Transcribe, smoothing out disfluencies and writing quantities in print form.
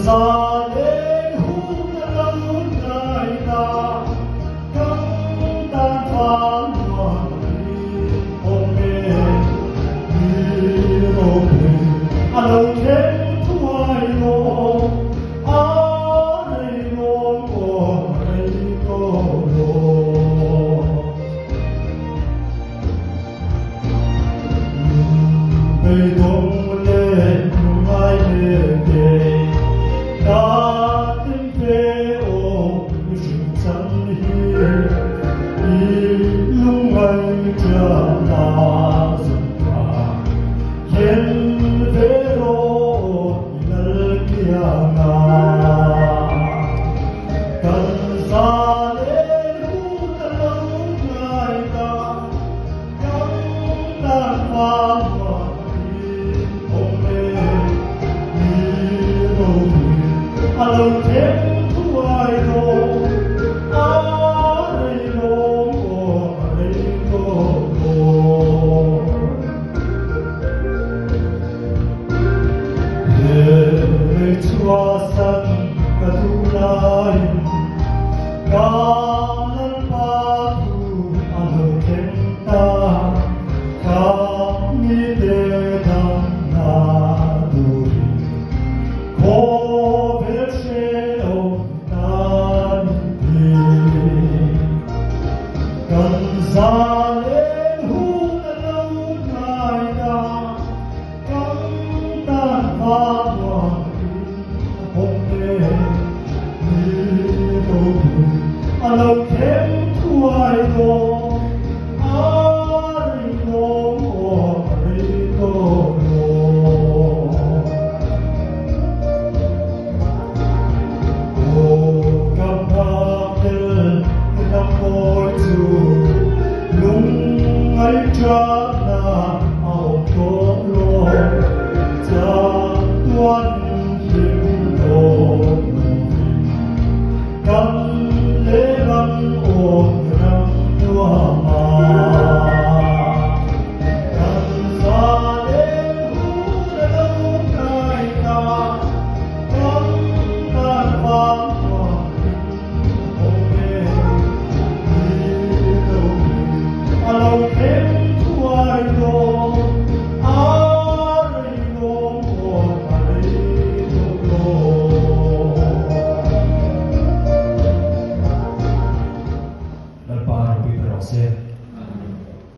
xa đến hút lắm ngày ta căng tan phán hoàn đi ôm mê đi ôm mê lâu thêm thoại ngộ ai ngộ của ai có đồ bây đông lên mai lên đây đã tin về ôm rừng trắng hiên đi lúc ngày trở là rừng vàng yên về rồi lần kia ngà cần xa đến hút lâu ngày ta căng tan phán hoàn đi ôm mê đi đâu lâu thêm thoại ngộ ai ngộ ai có đồ để cho sân